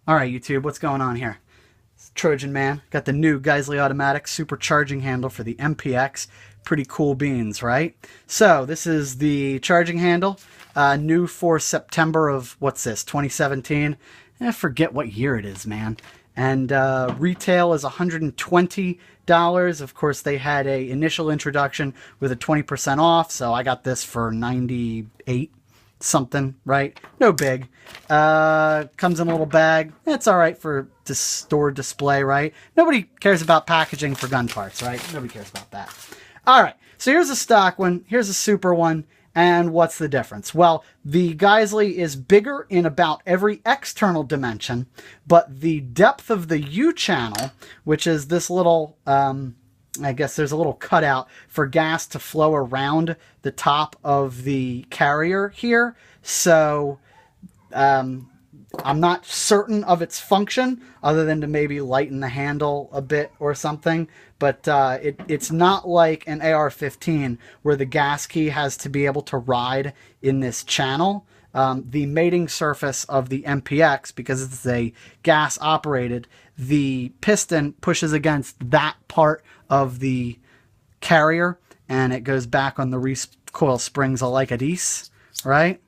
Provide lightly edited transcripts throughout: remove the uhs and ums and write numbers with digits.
All right, YouTube, what's going on here? It's Trojan Man. Got the new Geissele Automatics supercharging handle for the MPX. Pretty cool beans, right? So this is the charging handle, new for September of, what's this, 2017? I forget what year it is, man. And retail is $120. Of course, they had a initial introduction with a 20% off, so I got this for $98 something, right? No big. Comes in a little bag. It's all right for store display, right? Nobody cares about packaging for gun parts, right? Nobody cares about that. All right, so here's a stock one. Here's a super one. And what's the difference? Well, the Geissele is bigger in about every external dimension, but the depth of the U channel, which is this little, I guess there's a little cutout for gas to flow around the top of the carrier here. So I'm not certain of its function other than to maybe lighten the handle a bit or something. But it's not like an AR-15 where the gas key has to be able to ride in this channel. The mating surface of the MPX, because it's a gas operated, the piston pushes against that part of the carrier and it goes back on the recoil springs like a dice, right?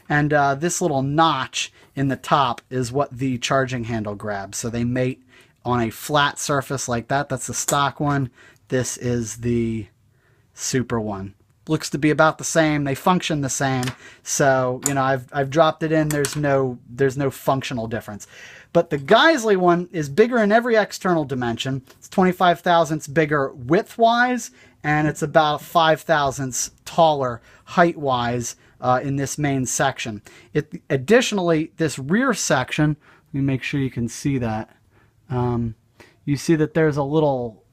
And this little notch in the top is what the charging handle grabs. So they mate on a flat surface like that. That's the stock one. This is the super one. Looks to be about the same. They function the same. So, you know, I've dropped it in. There's no functional difference. But the Geissele one is bigger in every external dimension. It's 25 thousandths bigger width-wise, and it's about 5 thousandths taller height-wise in this main section. Additionally, this rear section, let me make sure you can see that. You see that there's a little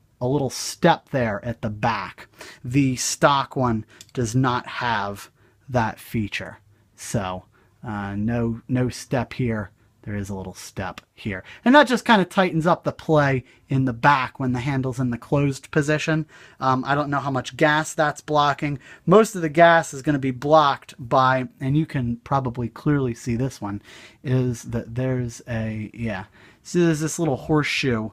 step there at the back. The stock one does not have that feature. So no step here. There is a little step here. And that just kind of tightens up the play in the back when the handle's in the closed position. I don't know how much gas that's blocking. Most of the gas is going to be blocked by, and you can probably clearly see this one, is that there's a, yeah. So there's this little horseshoe,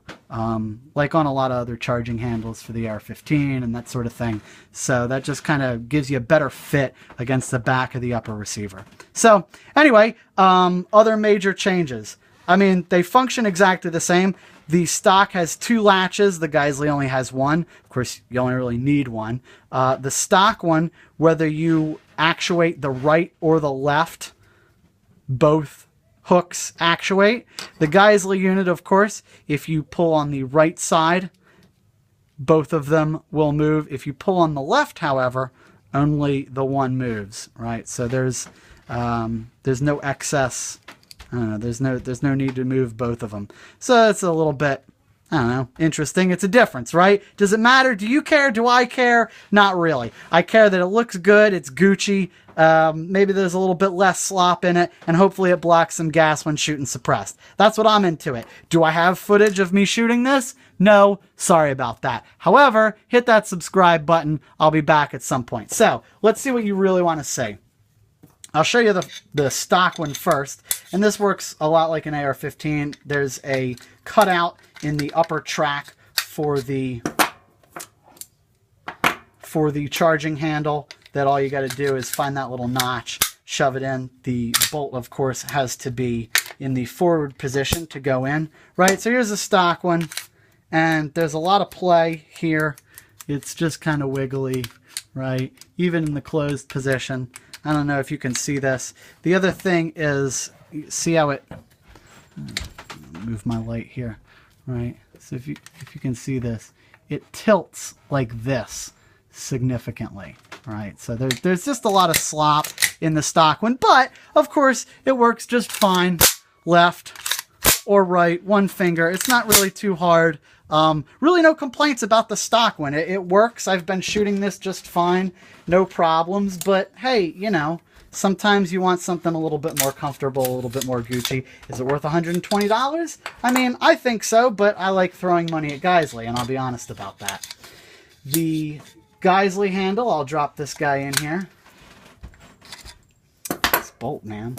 like on a lot of other charging handles for the AR-15 and that sort of thing. So that just kind of gives you a better fit against the back of the upper receiver. So anyway, other major changes. I mean, they function exactly the same. The stock has 2 latches. The Geissele only has 1. Of course, you only really need 1. The stock one, whether you actuate the right or the left, both hooks actuate. The Geissele unit, of course, if you pull on the right side, both of them will move. If you pull on the left, however, only the one moves, right? So there's no excess, I don't know, there's no need to move both of them. So it's a little bit, I don't know, interesting. It's a difference, right? Does it matter? Do you care? Do I care? Not really. I care that it looks good, it's Gucci. Maybe there's a little bit less slop in it, and hopefully it blocks some gas when shooting suppressed. That's what I'm into it. Do I have footage of me shooting this? No, sorry about that. However, hit that subscribe button. I'll be back at some point. So, let's see what you really want to see. I'll show you the stock one first, and this works a lot like an AR-15. There's a cutout in the upper track for the charging handle that all you got to do is find that little notch, shove it in. The bolt, of course, has to be in the forward position to go in, right? So here's a stock one, and there's a lot of play here. It's just kind of wiggly, right? Even in the closed position. I don't know if you can see this. The other thing is, see how it, move my light here, right? So if you can see this, it tilts like this significantly, right? So there's just a lot of slop in the stock one, but of course it works just fine, left or right, one finger. It's not really too hard. Really no complaints about the stock one. It works. I've been shooting this just fine, no problems, but hey, you know, sometimes you want something a little bit more comfortable, a little bit more Gucci. Is it worth $120? I mean, I think so, but I like throwing money at Geissele, and I'll be honest about that. The Geissele handle, I'll drop this guy in here. This bolt, man.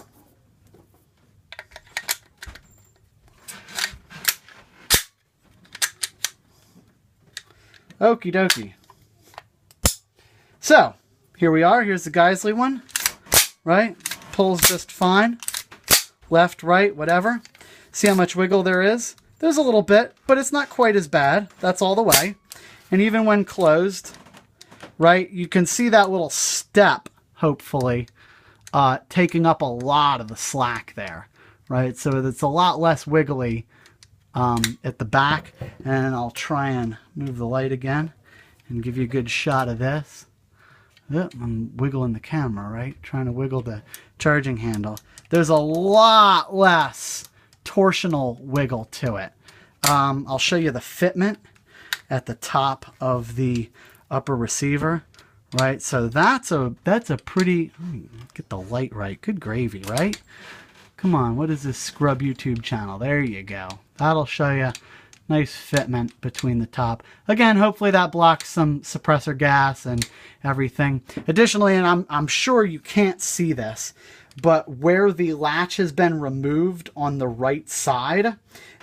Okie dokie. So, here we are. Here's the Geissele one, right? Pulls just fine. Left, right, whatever. See how much wiggle there is? There's a little bit, but it's not quite as bad. That's all the way. And even when closed, right, you can see that little step, hopefully, taking up a lot of the slack there, right? So it's a lot less wiggly at the back. And I'll try and move the light again and give you a good shot of this. I'm wiggling the camera, right? Trying to wiggle the charging handle. There's a lot less torsional wiggle to it. I'll show you the fitment at the top of the upper receiver, right? So that's a pretty, get the light right. Good gravy, right? Come on, what is this scrub YouTube channel? There you go. That'll show you nice fitment between the top. Again, hopefully that blocks some suppressor gas and everything. Additionally, and I'm sure you can't see this, but where the latch has been removed on the right side,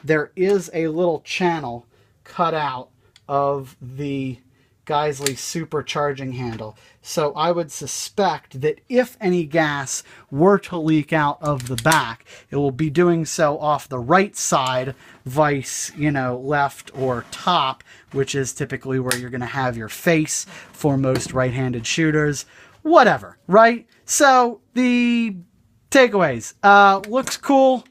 there is a little channel cut out of the Geissele supercharging handle. So I would suspect that if any gas were to leak out of the back, it will be doing so off the right side, vice, left or top, which is typically where you're going to have your face for most right-handed shooters. Whatever, right? So the takeaways. Looks cool.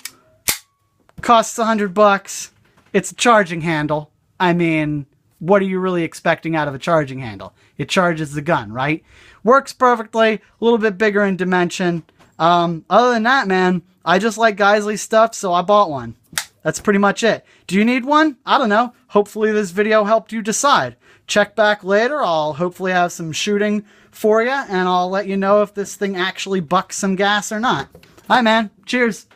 Costs $100. It's a charging handle. I mean, what are you really expecting out of a charging handle? It charges the gun, right? Works perfectly, a little bit bigger in dimension. Other than that, man, I just like Geissele stuff, so I bought one. That's pretty much it. Do you need one? I don't know. Hopefully this video helped you decide. Check back later. I'll hopefully have some shooting for you, and I'll let you know if this thing actually bucks some gas or not. Hi, man. Cheers.